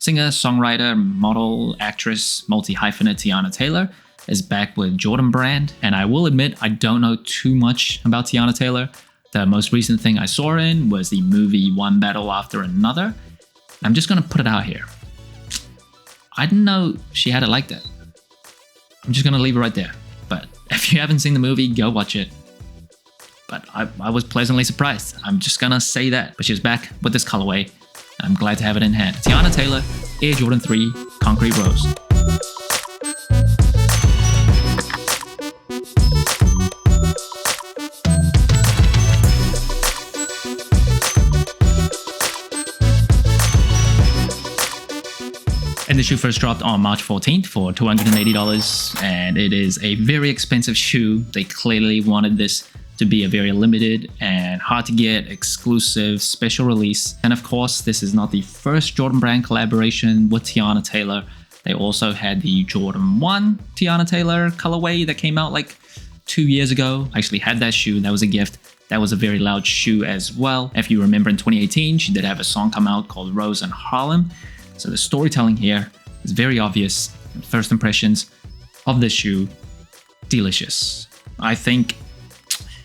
Singer, songwriter, model, actress, multi-hyphenate Teyana Taylor is back with Jordan Brand, and I will admit I don't know too much about Teyana Taylor. The most recent thing I saw her in was the movie One Battle After Another. I'm just gonna put it out here. I didn't know she had it like that. I'm just gonna leave it right there. But if you haven't seen the movie, go watch it. But I was pleasantly surprised. I'm just gonna say that. But she's back with this colorway, and I'm glad to have it in hand. Teyana Taylor, Air Jordan 3, Concrete Rose. And the shoe first dropped on March 14th for $280, and it is a very expensive shoe. They clearly wanted this to be a very limited and hard to get, exclusive, special release. And of course, this is not the first Jordan Brand collaboration with Teyana Taylor. They also had the Jordan 1 Teyana Taylor colorway that came out like 2 years ago. I actually had that shoe, that was a gift. That was a very loud shoe as well. If you remember in 2018, she did have a song come out called Rose in Harlem. So the storytelling here is very obvious. First impressions of this shoe, delicious. I think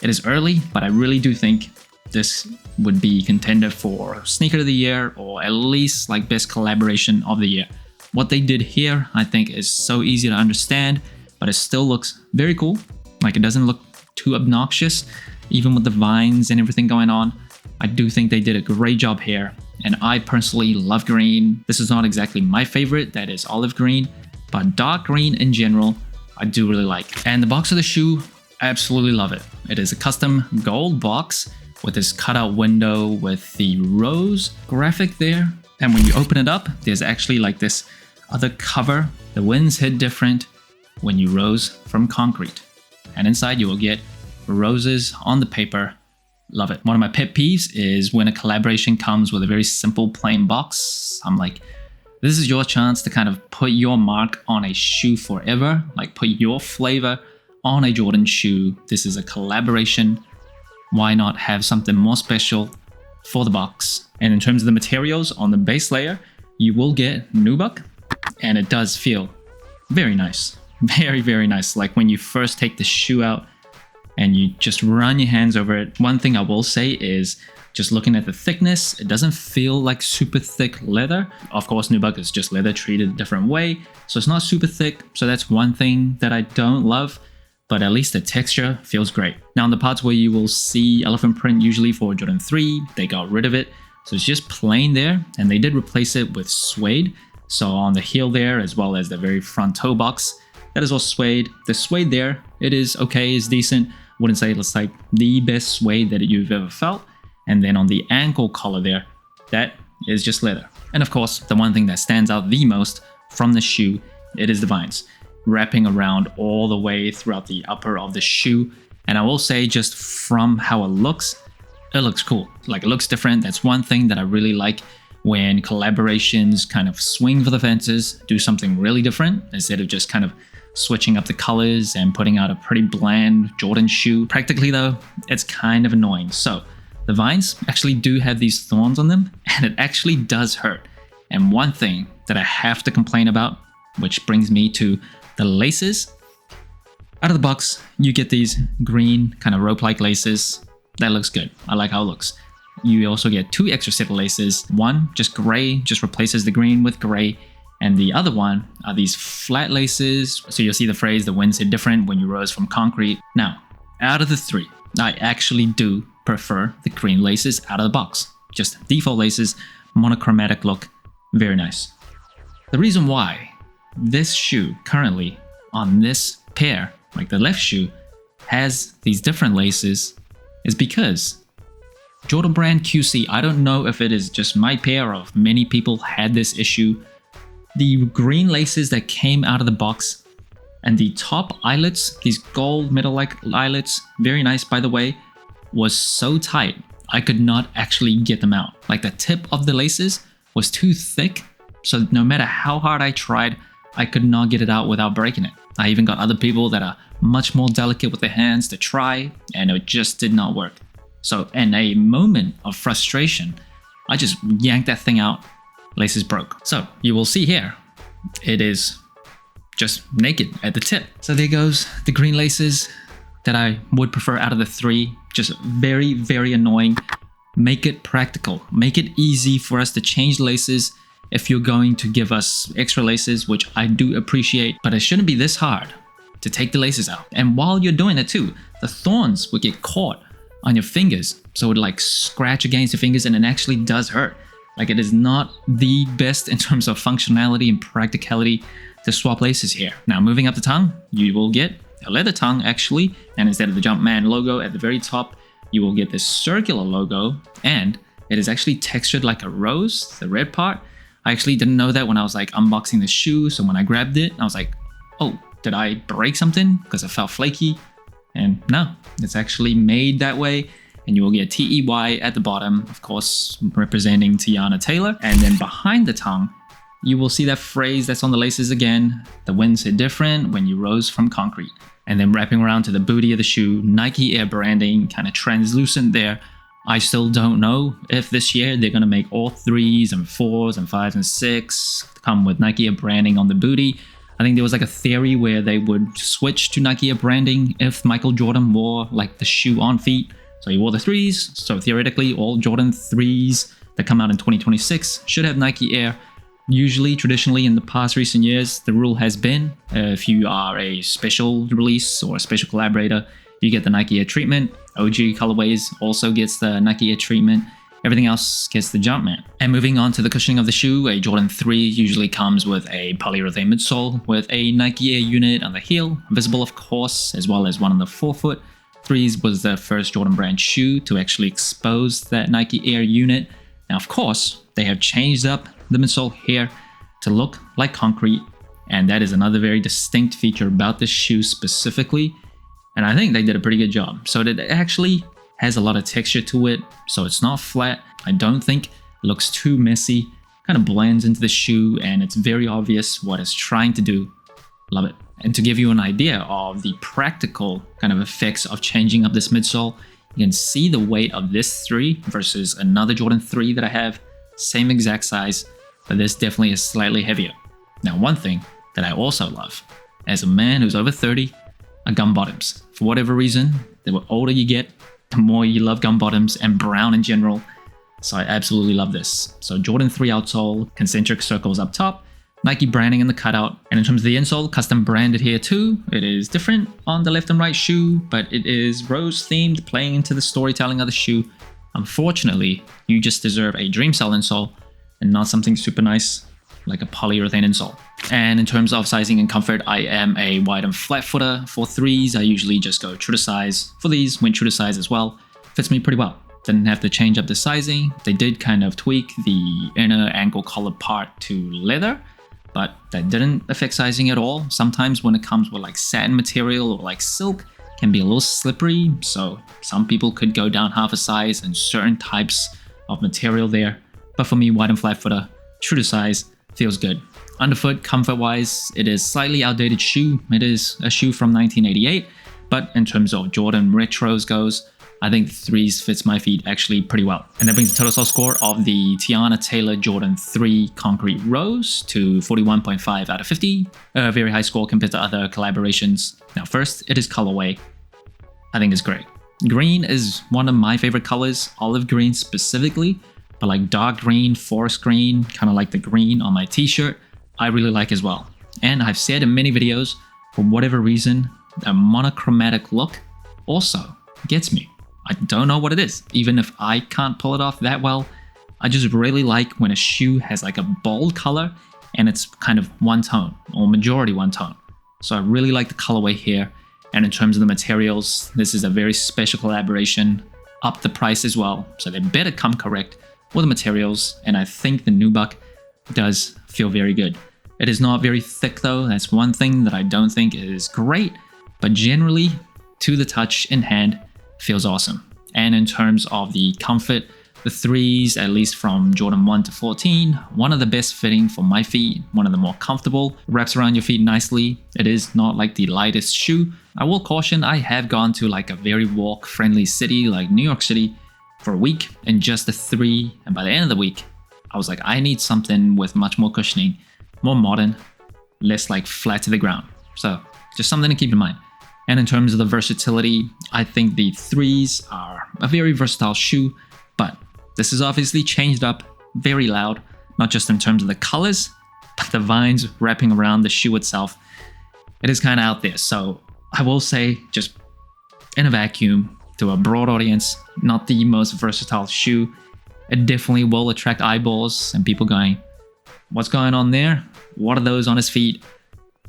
it is early, but I really do think this would be contender for Sneaker of the Year, or at least like best collaboration of the year. What they did here, I think, is so easy to understand, but it still looks very cool. Like, it doesn't look too obnoxious, even with the vines and everything going on. I do think they did a great job here. And I personally love green. This is not exactly my favorite, that is olive green, but dark green in general, I do really like. And the box of the shoe, I absolutely love it. It is a custom gold box with this cutout window with the rose graphic there. And when you open it up, there's actually like this other cover. The wings hit different when you rose from concrete. And inside you will get roses on the paper. Love it. One of my pet peeves is when a collaboration comes with a very simple plain box. I'm like, this is your chance to kind of put your mark on a shoe forever, like put your flavor on a Jordan shoe. This is a collaboration. Why not have something more special for the box? And in terms of the materials on the base layer, you will get nubuck, and it does feel very nice. Very, very nice. Like when you first take the shoe out and you just run your hands over it. One thing I will say is, just looking at the thickness, it doesn't feel like super thick leather. Of course, nubuck is just leather treated a different way, so it's not super thick. So that's one thing that I don't love, but at least the texture feels great. Now, in the parts where you will see elephant print, usually for Jordan 3, they got rid of it. So it's just plain there, and they did replace it with suede. So on the heel there, as well as the very front toe box, that is all suede. The suede there, it is okay, it's decent. Wouldn't say it's like the best suede that you've ever felt. And then on the ankle collar there, that is just leather. And of course, the one thing that stands out the most from the shoe, it is the vines wrapping around all the way throughout the upper of the shoe. And I will say, just from how it looks cool. Like, it looks different. That's one thing that I really like when collaborations kind of swing for the fences, do something really different instead of just kind of switching up the colors and putting out a pretty bland Jordan shoe. Practically though, it's kind of annoying. So the vines actually do have these thorns on them, and it actually does hurt. And one thing that I have to complain about, which brings me to the laces. Out of the box, you get these green kind of rope-like laces. That looks good. I like how it looks. You also get 2 extra set of laces. One, just gray, just replaces the green with gray. And the other one are these flat laces. So you'll see the phrase, the winds hit different when you rose from concrete. Now, out of the 3, I actually do prefer the green laces out of the box. Just default laces, monochromatic look, very nice. The reason why this shoe currently on this pair, like the left shoe, has these different laces is because Jordan Brand QC, I don't know if it is just my pair or if many people had this issue. The green laces that came out of the box and the top eyelets, these gold metal-like eyelets, very nice by the way, was so tight I could not actually get them out. Like, the tip of the laces was too thick, so no matter how hard I tried, I could not get it out without breaking it. I even got other people that are much more delicate with their hands to try, and it just did not work. So in a moment of frustration, I just yanked that thing out laces broke. So you will see here, it is just naked at the tip. So there goes the green laces that I would prefer out of the three. Just very, very annoying. Make it practical. Make it easy for us to change laces if you're going to give us extra laces, which I do appreciate, but it shouldn't be this hard to take the laces out. And while you're doing it too, the thorns would get caught on your fingers. So it would like scratch against your fingers, and it actually does hurt. Like, it is not the best in terms of functionality and practicality to swap laces here. Now, moving up the tongue, you will get a leather tongue actually, and instead of the Jumpman logo at the very top, you will get this circular logo, and it is actually textured like a rose, the red part. I actually didn't know that when I was like unboxing the shoe, so when I grabbed it, I was like, oh, did I break something? Because it felt flaky. And no, it's actually made that way. And you will get TEY at the bottom, of course, representing Teyana Taylor. And then behind the tongue, you will see that phrase that's on the laces again. The winds hit different when you rose from concrete. And then wrapping around to the booty of the shoe, Nike Air branding, kind of translucent there. I still don't know if this year they're going to make all 3s and 4s and 5s and 6 come with Nike Air branding on the booty. I think there was like a theory where they would switch to Nike Air branding if Michael Jordan wore like the shoe on feet. So he wore the 3s, so theoretically all Jordan 3s that come out in 2026 should have Nike Air. Usually, traditionally in the past recent years, the rule has been if you are a special release or a special collaborator, you get the Nike Air treatment. OG colorways also gets the Nike Air treatment. Everything else gets the Jumpman. And moving on to the cushioning of the shoe, a Jordan 3 usually comes with a polyurethane midsole with a Nike Air unit on the heel, visible of course, as well as one on the forefoot. 3s was the first Jordan brand shoe to actually expose that Nike Air unit. Now, of course, they have changed up the midsole here to look like concrete, and that is another very distinct feature about this shoe specifically, and I think they did a pretty good job. So it actually has a lot of texture to it, so it's not flat. I don't think it looks too messy, kind of blends into the shoe, and it's very obvious what it's trying to do. Love it. And to give you an idea of the practical kind of effects of changing up this midsole, you can see the weight of this 3 versus another Jordan 3 that I have, same exact size, but this definitely is slightly heavier. Now, one thing that I also love, as a man who's over 30, are gum bottoms. For whatever reason, the older you get, the more you love gum bottoms and brown in general. So I absolutely love this. So Jordan 3 outsole, concentric circles up top, Nike branding in the cutout. And in terms of the insole, custom branded here too. It is different on the left and right shoe, but it is rose themed, playing into the storytelling of the shoe. Unfortunately, you just deserve a dream cell insole and not something super nice like a polyurethane insole. And in terms of sizing and comfort, I am a wide and flat footer. For 3s, I usually just go true to size. For these, went true to size as well. Fits me pretty well. Didn't have to change up the sizing. They did kind of tweak the inner ankle collar part to leather, but that didn't affect sizing at all. Sometimes when it comes with like satin material or like silk, it can be a little slippery. So some people could go down half a size in certain types of material there. But for me, wide and flat footer, true to size, feels good. Underfoot, comfort-wise, it is slightly outdated shoe. It is a shoe from 1988, but in terms of Jordan retros goes, I think the 3s fits my feet actually pretty well. And that brings the total sole score of the Teyana Taylor Jordan 3 Concrete Rose to 41.5 out of 50. A very high score compared to other collaborations. Now first, it is colorway. I think it's great. Green is one of my favorite colors, olive green specifically, but like dark green, forest green, kind of like the green on my t-shirt, I really like as well. And I've said in many videos, for whatever reason, a monochromatic look also gets me. I don't know what it is. Even if I can't pull it off that well, I just really like when a shoe has like a bold color and it's kind of one tone or majority one tone. So I really like the colorway here. And in terms of the materials, this is a very special collaboration, up the price as well. So they better come correct with the materials. And I think the nubuck does feel very good. It is not very thick though. That's one thing that I don't think is great, but generally to the touch in hand feels awesome. And in terms of the comfort, the 3s, at least from Jordan 1 to 14, one of the best fitting for my feet, one of the more comfortable, wraps around your feet nicely. It is not like the lightest shoe. I will caution, I have gone to like a very walk-friendly city like New York City for a week in just a 3, and by the end of the week, I was like, I need something with much more cushioning, more modern, less like flat to the ground. So just something to keep in mind. And in terms of the versatility, I think the 3s are a very versatile shoe, but this is obviously changed up, very loud, not just in terms of the colors, but the vines wrapping around the shoe itself. It is kind of out there. So I will say, just in a vacuum, to a broad audience, not the most versatile shoe. It definitely will attract eyeballs and people going, what's going on there? What are those on his feet?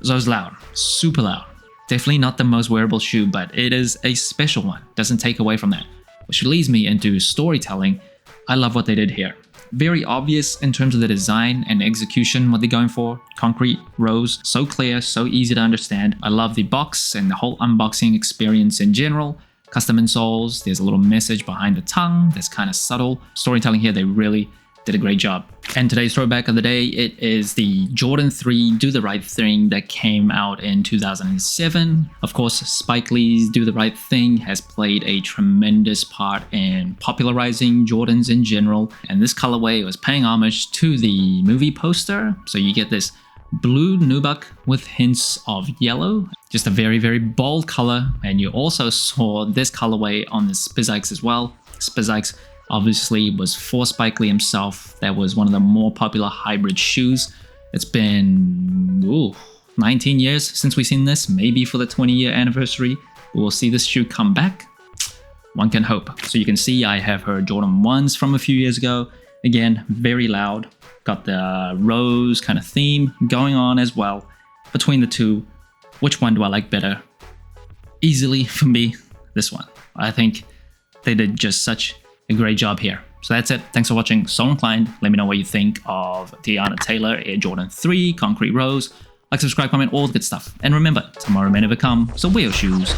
So it's loud, super loud. Definitely not the most wearable shoe, but it is a special one. Doesn't take away from that. Which leads me into storytelling. I love what they did here. Very obvious in terms of the design and execution, what they're going for. Concrete, rose, so clear, so easy to understand. I love the box and the whole unboxing experience in general. Custom insoles, there's a little message behind the tongue that's kind of subtle. Storytelling here, they really did a great job. And today's throwback of the day, it is the Jordan 3 Do the Right Thing that came out in 2007. Of course, Spike Lee's Do the Right Thing has played a tremendous part in popularizing Jordans in general. And this colorway was paying homage to the movie poster. So you get this blue nubuck with hints of yellow. Just a very, very bold color. And you also saw this colorway on the Spizikes as well. Spizikes obviously was for Spike Lee himself. That was one of the more popular hybrid shoes. It's been 19 years since we've seen this. Maybe for the 20-year anniversary, we'll see this shoe come back. One can hope. So you can see I have her Jordan 1s from a few years ago. Again, very loud. Got the rose kind of theme going on as well. Between the two, which one do I like better? Easily, for me, this one. I think they did just such a great job here. So that's it. Thanks for watching. So inclined. Let me know what you think of Teyana Taylor Air Jordan 3 Concrete Rose. Like, subscribe, comment, all the good stuff. And remember, tomorrow may never come, so wear your shoes.